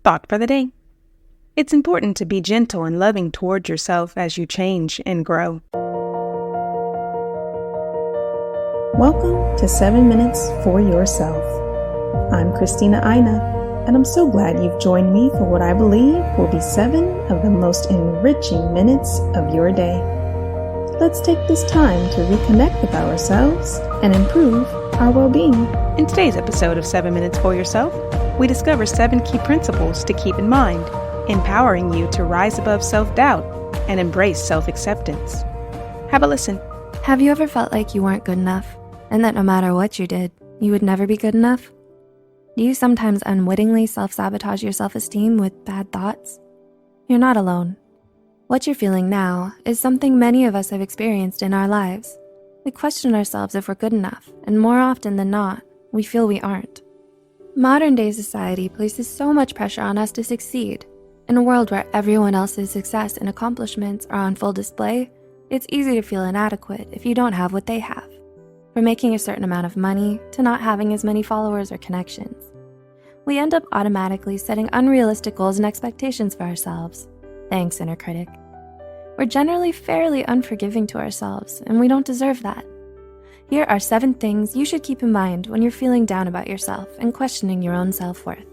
Thought for the day. It's important to be gentle and loving towards yourself as you change and grow. Welcome to 7 Minutes for Yourself. I'm Christina Aina, and I'm so glad you've joined me for what I believe will be 7 of the most enriching minutes of your day. Let's take this time to reconnect with ourselves and improve our well-being. In today's episode of 7 Minutes for Yourself, we discover 7 key principles to keep in mind, empowering you to rise above self-doubt and embrace self-acceptance. Have a listen. Have you ever felt like you weren't good enough, and that no matter what you did, you would never be good enough? Do you sometimes unwittingly self-sabotage your self-esteem with bad thoughts? You're not alone. What you're feeling now is something many of us have experienced in our lives. We question ourselves if we're good enough, and more often than not, we feel we aren't. Modern day society places so much pressure on us to succeed. In a world where everyone else's success and accomplishments are on full display, it's easy to feel inadequate if you don't have what they have. From making a certain amount of money to not having as many followers or connections. We end up automatically setting unrealistic goals and expectations for ourselves. Thanks, inner critic. We're generally fairly unforgiving to ourselves, and we don't deserve that. Here are 7 things you should keep in mind when you're feeling down about yourself and questioning your own self-worth.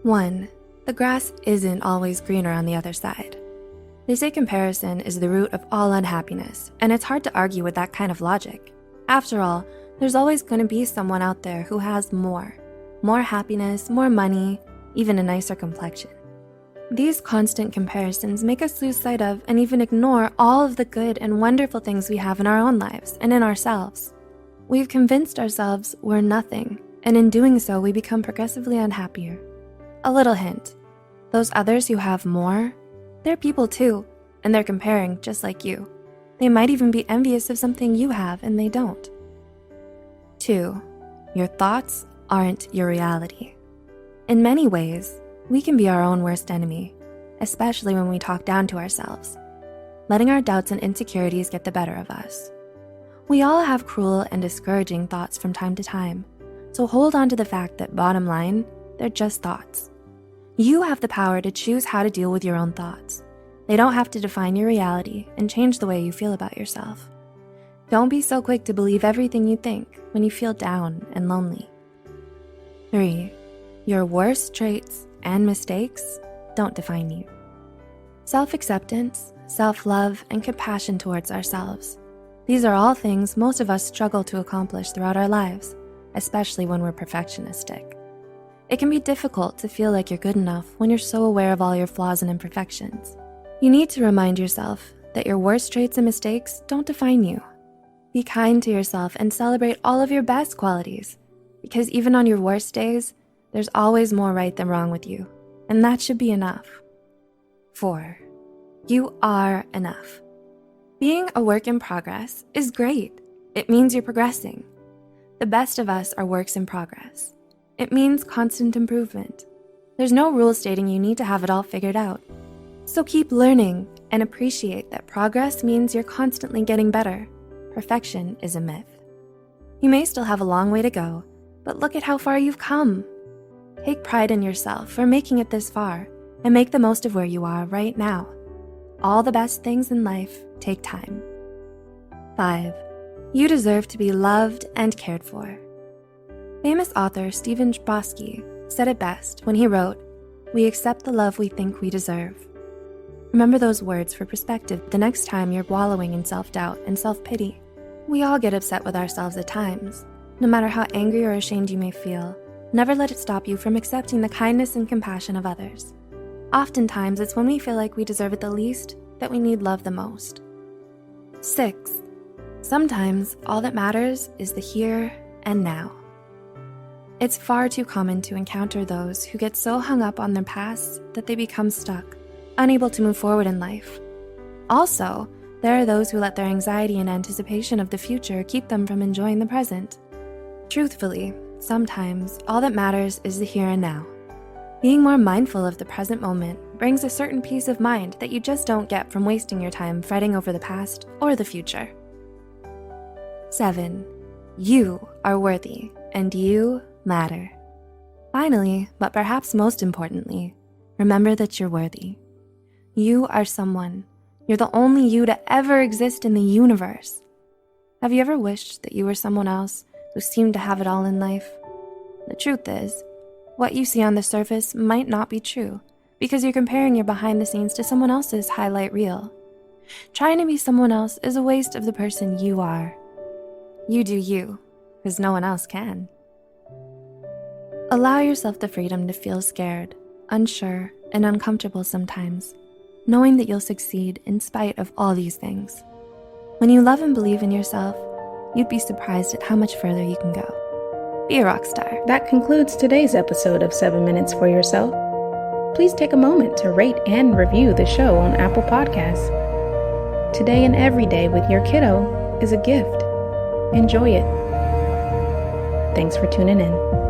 1. The grass isn't always greener on the other side. They say comparison is the root of all unhappiness, and it's hard to argue with that kind of logic. After all, there's always going to be someone out there who has more happiness, more money, even a nicer complexion. These constant comparisons make us lose sight of and even ignore all of the good and wonderful things we have in our own lives and in ourselves. We've convinced ourselves we're nothing, and in doing so, we become progressively unhappier. A little hint, those others who have more, they're people too, and they're comparing just like you. They might even be envious of something you have and they don't. 2. Your thoughts aren't your reality. In many ways, we can be our own worst enemy, especially when we talk down to ourselves, letting our doubts and insecurities get the better of us. We all have cruel and discouraging thoughts from time to time, so hold on to the fact that bottom line, they're just thoughts. You have the power to choose how to deal with your own thoughts. They don't have to define your reality and change the way you feel about yourself. Don't be so quick to believe everything you think when you feel down and lonely. 3. Your worst traits and mistakes don't define you. Self-acceptance, self-love, and compassion towards ourselves. These are all things most of us struggle to accomplish throughout our lives, especially when we're perfectionistic. It can be difficult to feel like you're good enough when you're so aware of all your flaws and imperfections. You need to remind yourself that your worst traits and mistakes don't define you. Be kind to yourself and celebrate all of your best qualities, because even on your worst days, there's always more right than wrong with you, and that should be enough. 4. You are enough. Being a work in progress is great. It means you're progressing. The best of us are works in progress. It means constant improvement. There's no rule stating you need to have it all figured out. So keep learning and appreciate that progress means you're constantly getting better. Perfection is a myth. You may still have a long way to go, but look at how far you've come. Take pride in yourself for making it this far and make the most of where you are right now. All the best things in life take time. 5. You deserve to be loved and cared for. Famous author Stephen Chbosky said it best when he wrote, "We accept the love we think we deserve." Remember those words for perspective the next time you're wallowing in self-doubt and self-pity. We all get upset with ourselves at times. No matter how angry or ashamed you may feel, never let it stop you from accepting the kindness and compassion of others. Oftentimes, it's when we feel like we deserve it the least that we need love the most. 6. Sometimes, all that matters is the here and now. It's far too common to encounter those who get so hung up on their past that they become stuck, unable to move forward in life. Also, there are those who let their anxiety and anticipation of the future keep them from enjoying the present. Truthfully, sometimes all that matters is the here and now. Being more mindful of the present moment brings a certain peace of mind that you just don't get from wasting your time fretting over the past or the future. 7. You are worthy and you matter. Finally, but perhaps most importantly, remember that you're worthy. You are someone. You're the only you to ever exist in the universe. Have you ever wished that you were someone else who seemed to have it all in life? The truth is, what you see on the surface might not be true because you're comparing your behind the scenes to someone else's highlight reel. Trying to be someone else is a waste of the person you are. You do you, because no one else can. Allow yourself the freedom to feel scared, unsure, and uncomfortable sometimes, knowing that you'll succeed in spite of all these things. When you love and believe in yourself, you'd be surprised at how much further you can go. Be a rock star. That concludes today's episode of 7 Minutes for Yourself. Please take a moment to rate and review the show on Apple Podcasts. Today and every day with your kiddo is a gift. Enjoy it. Thanks for tuning in.